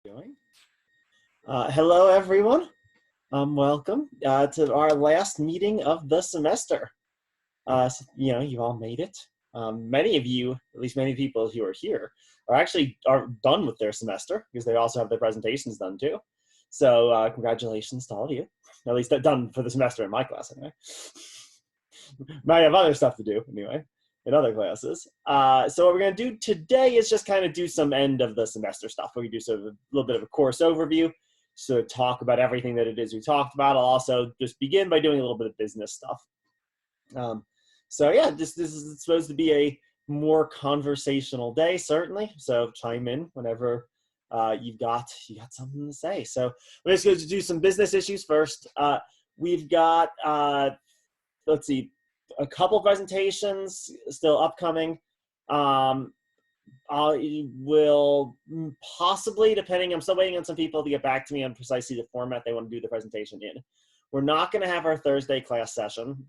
Doing? Hello, everyone. Welcome to our last meeting of the semester. You all made it. Many of you, at least many people who are here, are done with their semester because they also have their presentations done too. So congratulations to all of you. At least they're done for the semester in my class anyway. Might have other stuff to do anyway in other classes. So what we're going to do today is just kind of do some end of the semester stuff. We're going to do sort of a little bit of a course overview, so talk about everything that it is we talked about. I'll also just begin by doing a little bit of business stuff. So yeah, this is supposed to be a more conversational day, certainly. So chime in whenever you got something to say. So let's go to do some business issues first. We've got let's see, a couple presentations still upcoming. I will possibly, depending, I'm still waiting on some people to get back to me on precisely the format they want to do the presentation in. We're not going to have our Thursday class session.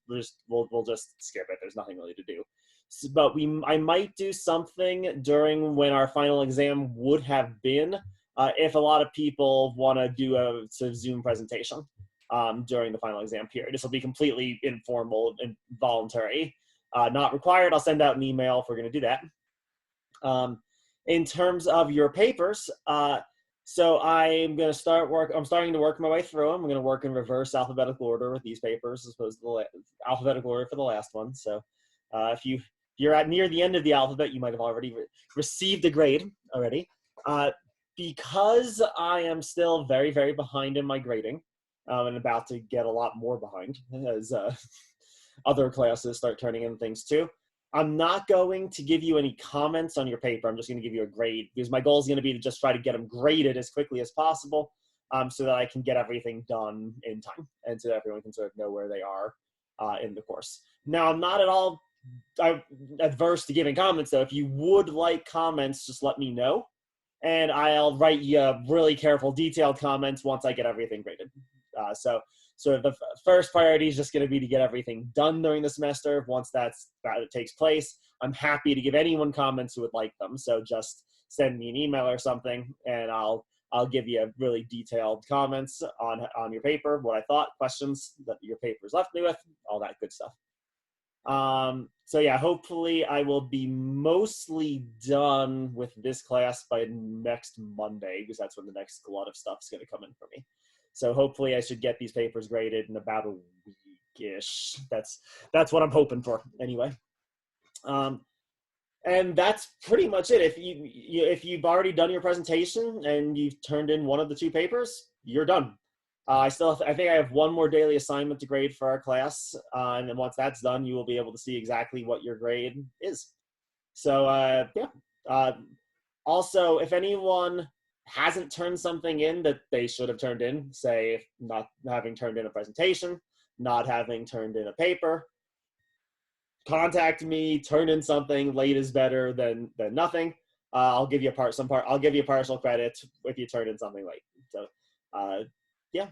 We'll just skip it. There's nothing really to do. But I might do something during when our final exam would have been, if a lot of people want to do a sort of Zoom presentation during the final exam period. This will be completely informal and voluntary, not required. I'll send out an email if we're going to do that. In terms of your papers, so I'm starting to work my way through them. I'm going to work in reverse alphabetical order with these papers as opposed to the alphabetical order for the last one. So if you're at near the end of the alphabet, you might have already received a grade already. Because I am still very, very behind in my grading, and about to get a lot more behind as other classes start turning in things too. I'm not going to give you any comments on your paper. I'm just going to give you a grade because my goal is going to be to just try to get them graded as quickly as possible, so that I can get everything done in time and so that everyone can sort of know where they are in the course. Now, I'm not at all adverse to giving comments, though. If you would like comments, just let me know, and I'll write you really careful, detailed comments once I get everything graded. So the first priority is just going to be to get everything done during the semester. Once that takes place, I'm happy to give anyone comments who would like them. So just send me an email or something, and I'll give you really detailed comments on your paper, what I thought, questions that your paper's left me with, all that good stuff. So yeah, hopefully I will be mostly done with this class by next Monday, because that's when the next lot of stuff is going to come in for me. So hopefully I should get these papers graded in about a week-ish. That's what I'm hoping for anyway. And that's pretty much it. If you've already done your presentation and you've turned in one of the two papers, you're done. I think I have one more daily assignment to grade for our class, and then once that's done, you will be able to see exactly what your grade is. So yeah. Also, if anyone hasn't turned something in that they should have turned in, say not having turned in a presentation, not having turned in a paper, contact me. Turn in something. Late is better than nothing. I'll give you partial credit if you turn in something late. So yeah,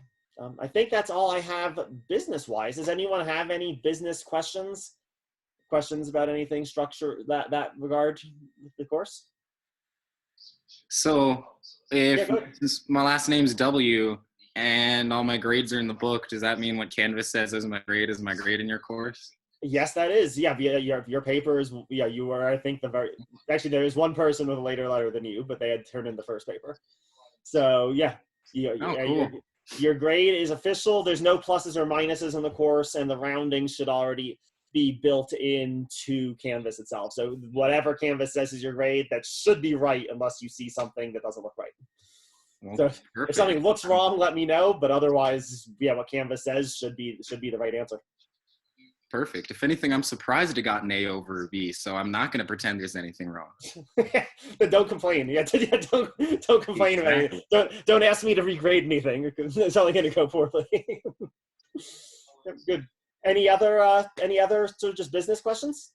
I think that's all I have business wise. Does anyone have any business questions about anything structure that regard the course? So since my last name's W and all my grades are in the book, does that mean what Canvas says is my grade in your course? Yes, that is. Yeah, your papers. Yeah, you were. I think actually there is one person with a later letter than you, but they had turned in the first paper. So yeah, Cool. Your grade is official. There's no pluses or minuses in the course, and the rounding should already be built into Canvas itself. So whatever Canvas says is your grade, that should be right unless you see something that doesn't look right. Well, so perfect. If something looks wrong, let me know. But otherwise, yeah, what Canvas says should be the right answer. Perfect. If anything, I'm surprised it got an A over a B, so I'm not going to pretend there's anything wrong. Don't complain. Yeah, don't complain about anything. Don't ask me to regrade anything because it's only going to go poorly. Good. Any other sort of just business questions?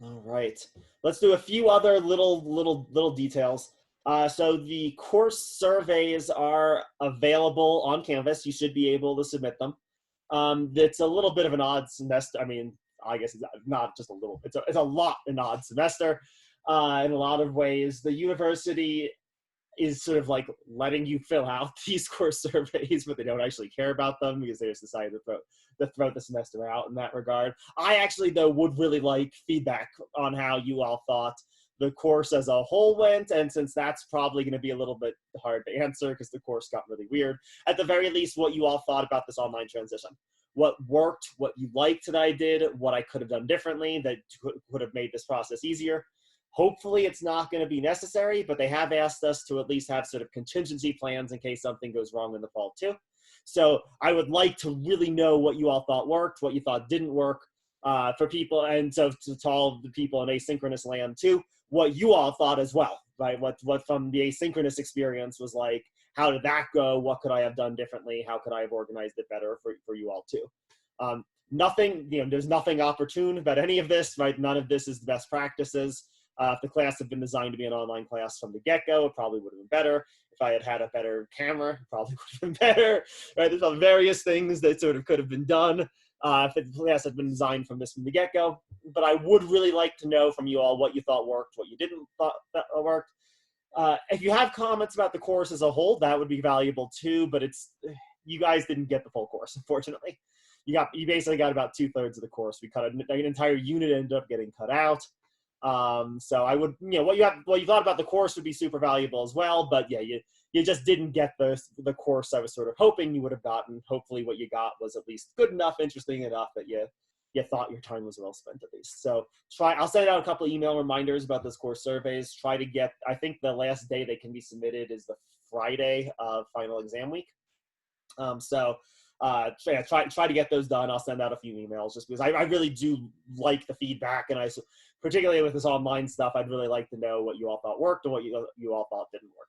All right. Let's do a few other little details. So the course surveys are available on Canvas. You should be able to submit them. It's a little bit of an odd semester. I mean, I guess it's not just a little, it's a lot an odd semester in a lot of ways. The university is sort of like letting you fill out these course surveys, but they don't actually care about them because they just decided to throw the semester out in that regard. I actually, though, would really like feedback on how you all thought the course as a whole went, and since that's probably going to be a little bit hard to answer because the course got really weird, at the very least, what you all thought about this online transition. What worked, what you liked that I did, what I could have done differently that could have made this process easier. Hopefully it's not going to be necessary, but they have asked us to at least have sort of contingency plans in case something goes wrong in the fall too. So I would like to really know what you all thought worked, what you thought didn't work for people, and so to all the people in asynchronous land too, what you all thought as well, right? What from the asynchronous experience was like, how did that go? What could I have done differently? How could I have organized it better for you all too? Nothing, there's nothing opportune about any of this, right? None of this is the best practices. If the class had been designed to be an online class from the get-go, it probably would have been better. If I had had a better camera, it probably would have been better. Right? There's various things that sort of could have been done if the class had been designed from the get-go. But I would really like to know from you all what you thought worked, what you didn't thought that worked. If you have comments about the course as a whole, that would be valuable too. But you guys didn't get the full course, unfortunately. You basically got about 2/3 of the course. We cut an entire unit ended up getting cut out. So I would, what you thought about the course would be super valuable as well, but yeah, you just didn't get the course I was sort of hoping you would have gotten. Hopefully what you got was at least good enough, interesting enough that you thought your time was well spent at least. So I'll send out a couple of email reminders about those course surveys. Try to get, I think the last day they can be submitted is the Friday of final exam week. Try to get those done. I'll send out a few emails just because I really do like the feedback, and particularly with this online stuff, I'd really like to know what you all thought worked and what you all thought didn't work.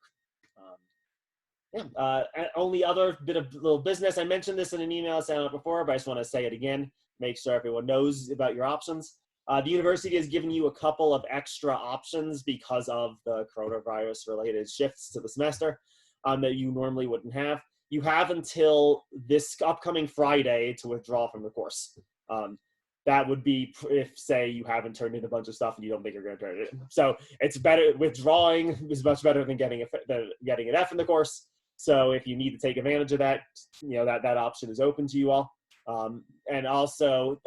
Only other bit of little business. I mentioned this in an email I sent out before, but I just want to say it again. Make sure everyone knows about your options. The university has given you a couple of extra options because of the coronavirus-related shifts to the semester that you normally wouldn't have. You have until this upcoming Friday to withdraw from the course. That would be if, say, you haven't turned in a bunch of stuff and you don't think you're going to turn it in. So it's better, withdrawing is much better than getting an F in the course. So if you need to take advantage of that, that option is open to you all. And also,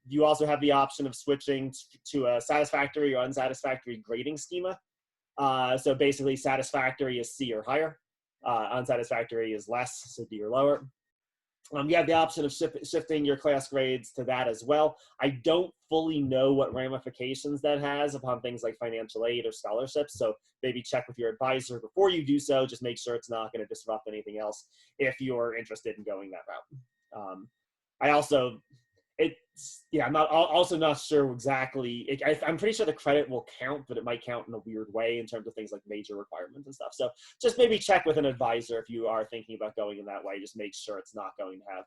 you also have the option of switching to a satisfactory or unsatisfactory grading schema. So basically, satisfactory is C or higher. Unsatisfactory is less, so D or lower. You have the option of shifting your class grades to that as well. I don't fully know what ramifications that has upon things like financial aid or scholarships, so maybe check with your advisor before you do so. Just make sure it's not going to disrupt anything else if you're interested in going that route. I'm not sure exactly. I'm pretty sure the credit will count, but it might count in a weird way in terms of things like major requirements and stuff. So just maybe check with an advisor if you are thinking about going in that way. Just make sure it's not going to have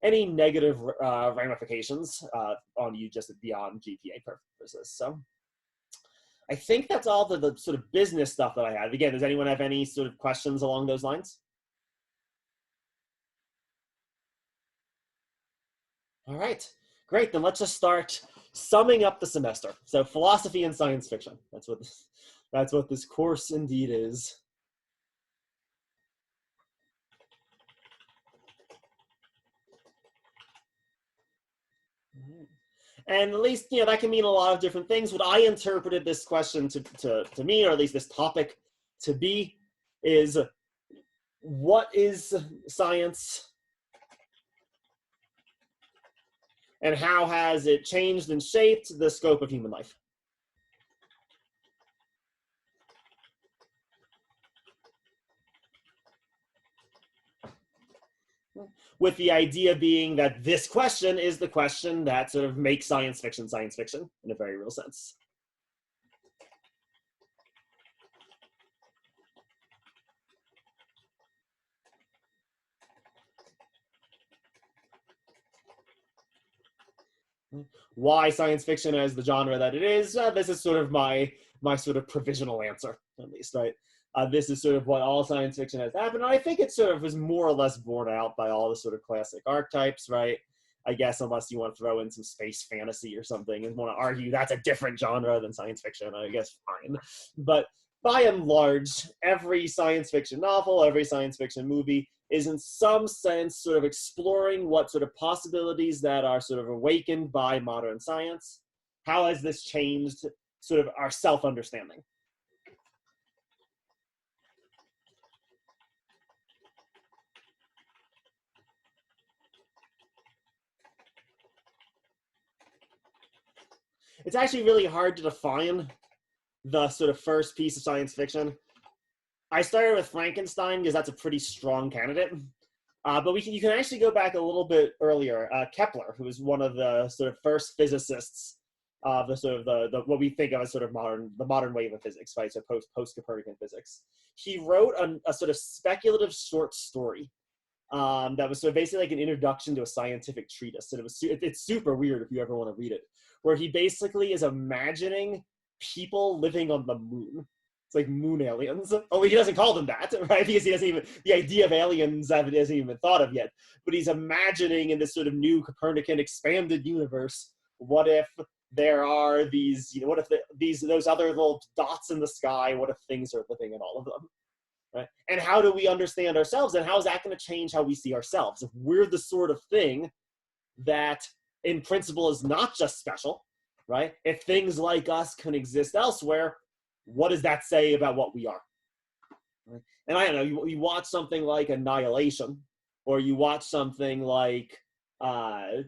any negative ramifications on you just beyond GPA purposes. So I think that's all the sort of business stuff that I had. Again, does anyone have any sort of questions along those lines? All right, great. Then let's just start summing up the semester. So philosophy and science fiction. That's what this course indeed is. And at least, that can mean a lot of different things. What I interpreted this question to mean, or at least this topic to be, is what is science? And how has it changed and shaped the scope of human life? With the idea being that this question is the question that sort of makes science fiction in a very real sense. Why science fiction as the genre that it is? This is sort of my sort of provisional answer, at least, right? This is sort of what all science fiction has happened. And I think it sort of was more or less borne out by all the sort of classic archetypes, right? I guess, unless you want to throw in some space fantasy or something and want to argue that's a different genre than science fiction, I guess fine. But by and large, every science fiction novel, every science fiction movie is in some sense sort of exploring what sort of possibilities that are sort of awakened by modern science. How has this changed sort of our self-understanding? It's actually really hard to define the sort of first piece of science fiction. I started with Frankenstein because that's a pretty strong candidate. But you can actually go back a little bit earlier. Kepler, who was one of the sort of first physicists of the sort of the what we think of as sort of the modern wave of physics, right? So post Copernican physics. He wrote a sort of speculative short story that was sort of basically like an introduction to a scientific treatise. And it's super weird if you ever want to read it, where he basically is imagining people living on the moon. It's like moon aliens. Only he doesn't call them that, right? Because he doesn't even, the idea of aliens hasn't even thought of yet. But he's imagining in this sort of new Copernican expanded universe, what if there are these, what if those other little dots in the sky, what if things are living in all of them? Right? And how do we understand ourselves? And how is that going to change how we see ourselves? If we're the sort of thing that in principle is not just special, right? If things like us can exist elsewhere, what does that say about what we are? Right? And I don't know, you watch something like Annihilation, or you watch something like Arrival,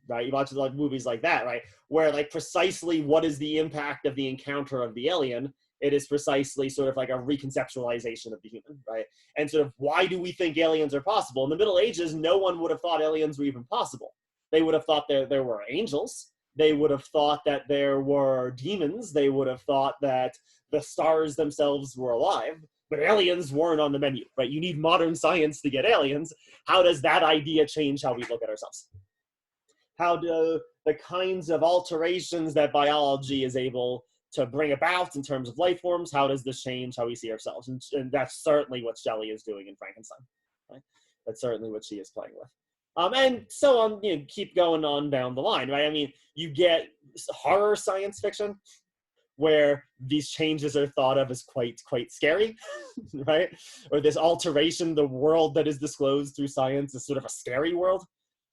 right? You watch like movies like that, right? Where like precisely what is the impact of the encounter of the alien? It is precisely sort of like a reconceptualization of the human, right? And sort of why do we think aliens are possible? In the Middle Ages, no one would have thought aliens were even possible. They would have thought there were angels. They would have thought that there were demons. They would have thought that the stars themselves were alive, but aliens weren't on the menu, right? You need modern science to get aliens. How does that idea change how we look at ourselves? How do the kinds of alterations that biology is able to bring about in terms of life forms, how does this change how we see ourselves? And that's certainly what Shelley is doing in Frankenstein, right? That's certainly what she is playing with. And so on, keep going on down the line, right? I mean, you get horror science fiction where these changes are thought of as quite scary, right? Or this alteration, the world that is disclosed through science is sort of a scary world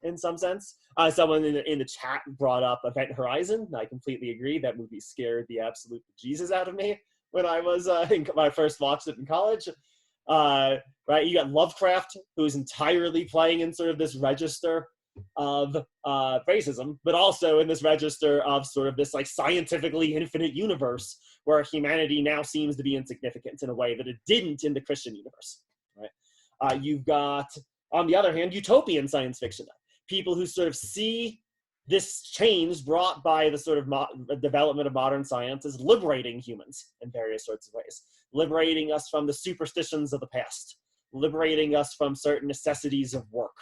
in some sense. Someone in the chat brought up Event Horizon. I completely agree. That movie scared the absolute Jesus out of me when I was when I first watched it in college. Right, you got Lovecraft, who's entirely playing in sort of this register of racism, but also in this register of sort of this like scientifically infinite universe where humanity now seems to be insignificant in a way that it didn't in the Christian universe. Right, you've got, on the other hand, utopian science fiction, people who sort of see this change brought by the sort of development of modern science as liberating humans in various sorts of ways, liberating us from the superstitions of the past, liberating us from certain necessities of work,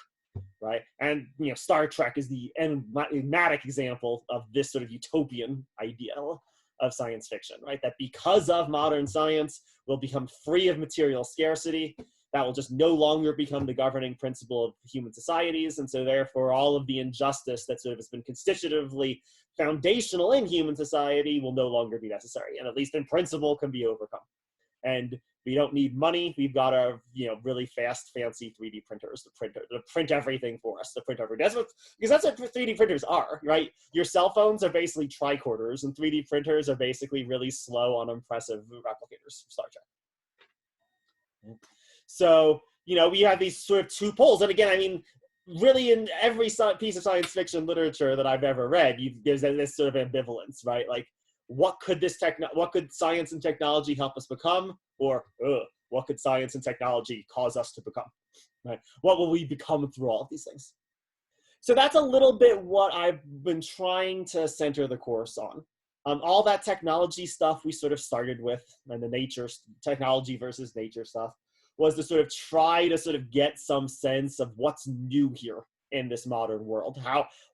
right? And Star Trek is the emblematic example of this sort of utopian ideal of science fiction, right? That because of modern science, we'll become free of material scarcity. That will just no longer become the governing principle of human societies. And so therefore, all of the injustice that sort of has been constitutively foundational in human society will no longer be necessary, and at least in principle can be overcome. And we don't need money. We've got our really fast, fancy 3D printers to print everything for us, to print everything. Because that's what 3D printers are, right? Your cell phones are basically tricorders, and 3D printers are basically really slow, unimpressive replicators of Star Trek. So, we have these sort of two poles. And again, I mean, really in every piece of science fiction literature that I've ever read, there's this sort of ambivalence, right? Like, what could science and technology help us become? Or what could science and technology cause us to become? Right? What will we become through all of these things? So that's a little bit what I've been trying to center the course on. All that technology stuff we sort of started with, and the technology versus nature stuff, was to sort of try to sort of get some sense of what's new here in this modern world.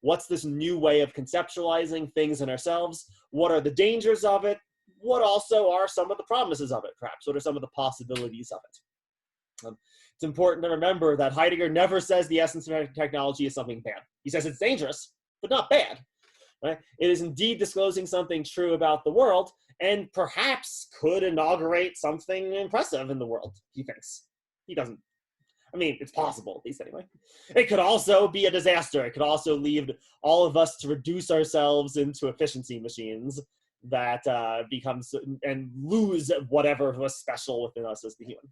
What's this new way of conceptualizing things in ourselves? What are the dangers of it? What also are some of the promises of it, perhaps? What are some of the possibilities of it? it's important to remember that Heidegger never says the essence of technology is something bad. He says it's dangerous, but not bad. Right? It is indeed disclosing something true about the world, and perhaps could inaugurate something impressive in the world, he thinks. He doesn't. I mean, it's possible, at least anyway. It could also be a disaster. It could also lead all of us to reduce ourselves into efficiency machines that becomes and lose whatever was special within us as the human.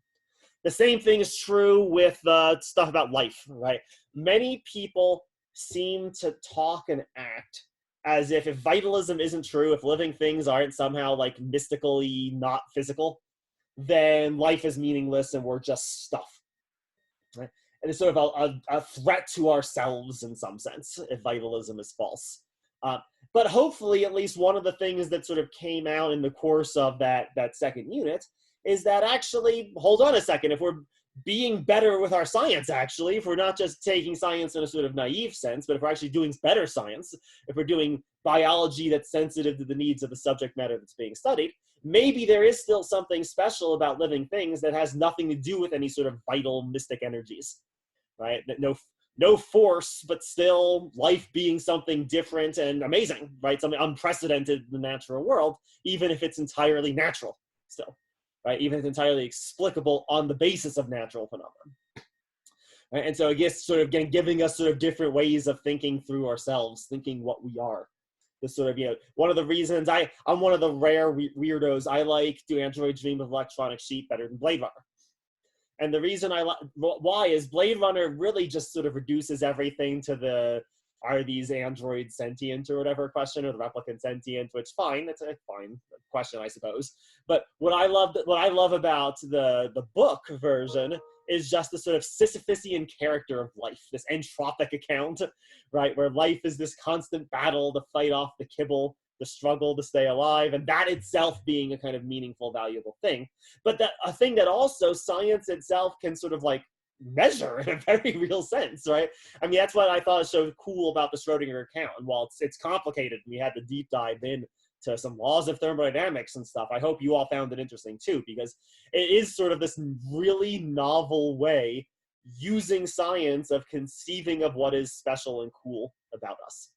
The same thing is true with stuff about life, right? Many people seem to talk and act as if vitalism isn't true, if living things aren't somehow like mystically not physical, then life is meaningless and we're just stuff. Right? And it's sort of a threat to ourselves in some sense, if vitalism is false. But hopefully, at least one of the things that sort of came out in the course of that second unit is that actually, hold on a second, if we're being better with our science, actually, if we're not just taking science in a sort of naive sense, but if we're actually doing better science, if we're doing biology that's sensitive to the needs of the subject matter that's being studied, maybe there is still something special about living things that has nothing to do with any sort of vital mystic energies, right? That no force, but still life being something different and amazing, right? Something unprecedented in the natural world, even if it's entirely natural still. Right, even if it's entirely explicable on the basis of natural phenomenon. Right? And so I guess sort of giving us sort of different ways of thinking through ourselves, thinking what we are. This sort of, one of the reasons I'm one of the rare weirdos. I like Do Androids Dream of Electronic Sheep better than Blade Runner. And the reason why is Blade Runner really just sort of reduces everything to the, are these androids sentient or whatever question, or the replicant sentient, which fine, it's a fine question, I suppose. But what I love about the book version is just the sort of Sisyphusian character of life, this entropic account, right, where life is this constant battle to fight off the kibble, the struggle to stay alive, and that itself being a kind of meaningful, valuable thing. But that a thing that also science itself can sort of like measure in a very real sense, right? I mean, that's what I thought was so cool about the Schrodinger account. And while it's complicated, we had to deep dive in to some laws of thermodynamics and stuff. I hope you all found it interesting too, because it is sort of this really novel way using science of conceiving of what is special and cool about us.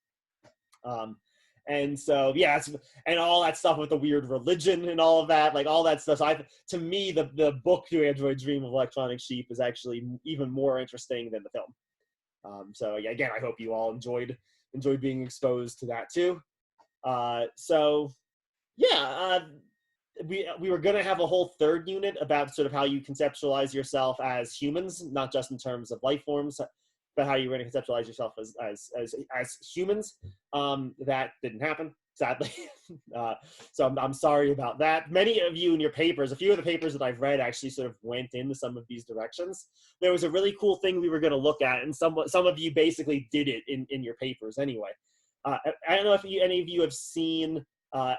And so, yeah, and all that stuff with the weird religion and all of that, like all that stuff. So to me, the book Do Androids Dream of Electronic Sheep is actually even more interesting than the film. So yeah, again, I hope you all enjoyed being exposed to that too. So yeah, we were going to have a whole third unit about sort of how you conceptualize yourself as humans, not just in terms of life forms, but how you were going to conceptualize yourself as humans. That didn't happen, sadly. So I'm sorry about that. Many of you in your papers, a few of the papers that I've read actually sort of went into some of these directions. There was a really cool thing we were going to look at, and some of you basically did it in your papers anyway. I don't know if any of you have seen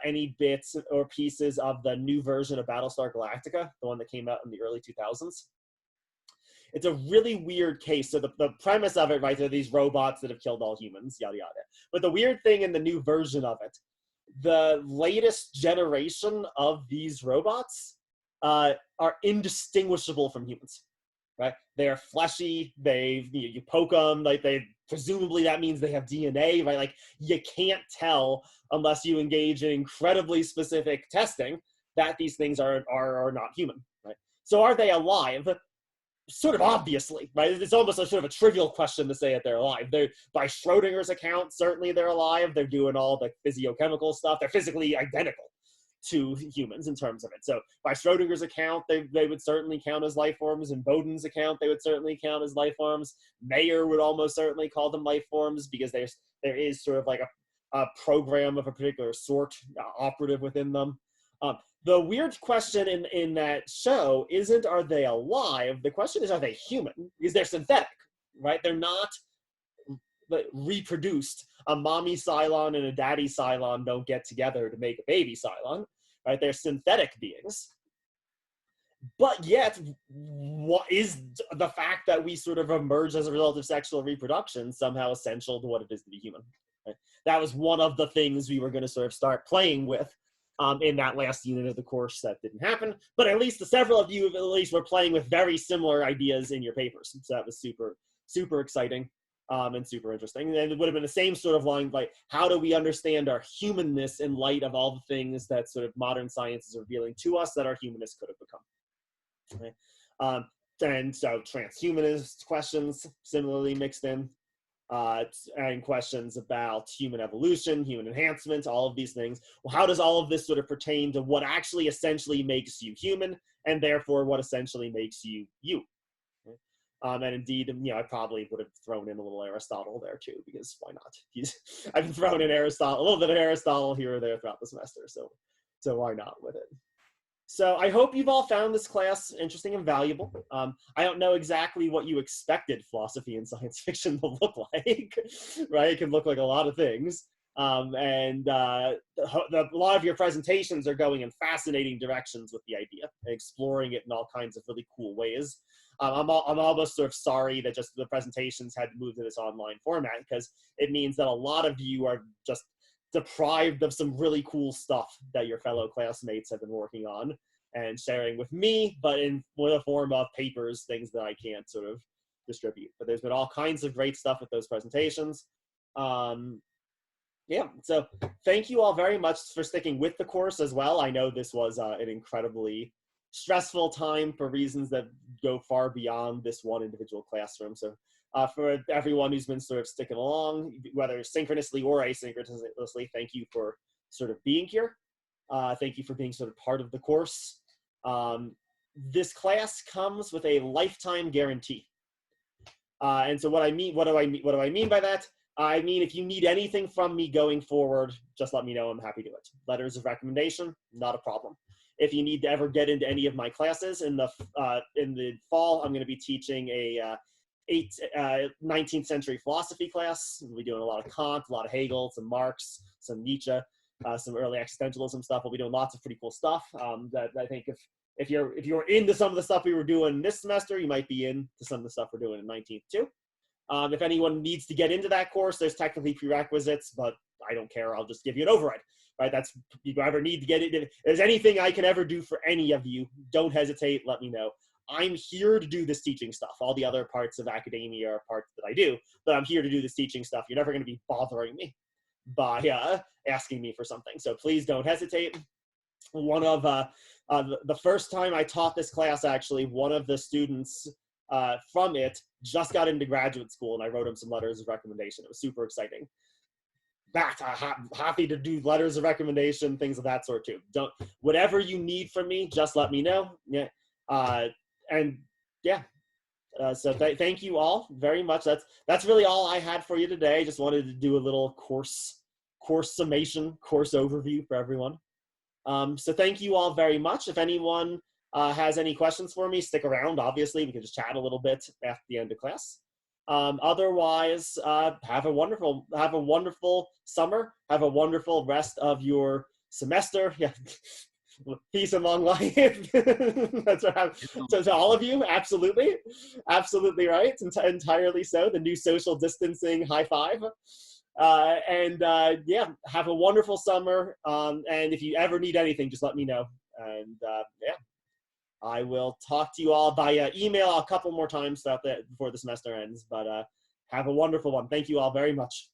any bits or pieces of the new version of Battlestar Galactica, the one that came out in the early 2000s. It's a really weird case. So the premise of it, right, there are these robots that have killed all humans, yada, yada. But the weird thing in the new version of it, the latest generation of these robots are indistinguishable from humans, right? They're fleshy, you poke them, like presumably that means they have DNA, right? Like you can't tell unless you engage in incredibly specific testing that these things are not human, right? So are they alive? Sort of obviously, right? It's almost a sort of a trivial question to say that they're alive. By Schrodinger's account, certainly they're alive. They're doing all the physiochemical stuff. They're physically identical to humans in terms of it. So by Schrodinger's account, they would certainly count as life forms. In Boden's account, they would certainly count as life forms. Mayer would almost certainly call them life forms because there is sort of like a program of a particular sort operative within them. The weird question in that show isn't are they alive? The question is, are they human? Because they're synthetic, right? They're not reproduced. A mommy Cylon and a daddy Cylon don't get together to make a baby Cylon, right? They're synthetic beings. But yet, what is the fact that we sort of emerge as a result of sexual reproduction somehow essential to what it is to be human? Right? That was one of the things we were going to sort of start playing with in that last unit of the course. That didn't happen, but at least several of you at least were playing with very similar ideas in your papers. So that was super, super exciting and super interesting. And it would have been the same sort of line, like, how do we understand our humanness in light of all the things that sort of modern science is revealing to us that our humanness could have become. Okay. And so transhumanist questions similarly mixed in, and questions about human evolution, human enhancement, all of these things. Well, how does all of this sort of pertain to what actually essentially makes you human, and therefore what essentially makes you you? Okay. And indeed, I probably would have thrown in a little Aristotle there too, because why not? I've been throwing in Aristotle, a little bit of Aristotle here or there throughout the semester, so why not with it? So I hope you've all found this class interesting and valuable. I don't know exactly what you expected philosophy and science fiction to look like, right? It can look like a lot of things. A lot of your presentations are going in fascinating directions with the idea, exploring it in all kinds of really cool ways. I'm almost sort of sorry that just the presentations had to move to this online format, because it means that a lot of you are just deprived of some really cool stuff that your fellow classmates have been working on and sharing with me, but in the form of papers, things that I can't sort of distribute. But there's been all kinds of great stuff with those presentations. Yeah, so thank you all very much for sticking with the course as well. I know this was an incredibly stressful time for reasons that go far beyond this one individual classroom. So for everyone who's been sort of sticking along, whether synchronously or asynchronously, thank you for sort of being here. Thank you for being sort of part of the course. This class comes with a lifetime guarantee. And so what do I mean by that? I mean, if you need anything from me going forward, just let me know. I'm happy to do it. Letters of recommendation, not a problem. If you need to ever get into any of my classes in the fall, I'm going to be teaching a 19th century philosophy class. We'll be doing a lot of Kant, a lot of Hegel, some Marx, some Nietzsche, some early existentialism stuff. We'll be doing lots of pretty cool stuff. That I think if you're into some of the stuff we were doing this semester, you might be into some of the stuff we're doing in 19th too. If anyone needs to get into that course, there's technically prerequisites, but I don't care. I'll just give you an override. Right? That's, if you ever need to get it. If there's anything I can ever do for any of you, don't hesitate. Let me know. I'm here to do this teaching stuff. All the other parts of academia are parts that I do, but I'm here to do this teaching stuff. You're never going to be bothering me by asking me for something. So please don't hesitate. One of the first time I taught this class, actually, one of the students from it just got into graduate school, and I wrote him some letters of recommendation. It was super exciting. Happy to do letters of recommendation, things of that sort too. Whatever you need from me, just let me know. Yeah, so thank you all very much. That's really all I had for you today. Just wanted to do a little course summation, course overview for everyone. So thank you all very much. If anyone has any questions for me, stick around. Obviously, we can just chat a little bit at the end of class. Otherwise, have a wonderful summer. Have a wonderful rest of your semester. Yeah. Peace and long life. That's what to all of you. Absolutely right. Entirely so. The new social distancing high five. Yeah, have a wonderful summer. And if you ever need anything, just let me know. And yeah, I will talk to you all via email a couple more times before the semester ends. But have a wonderful one. Thank you all very much.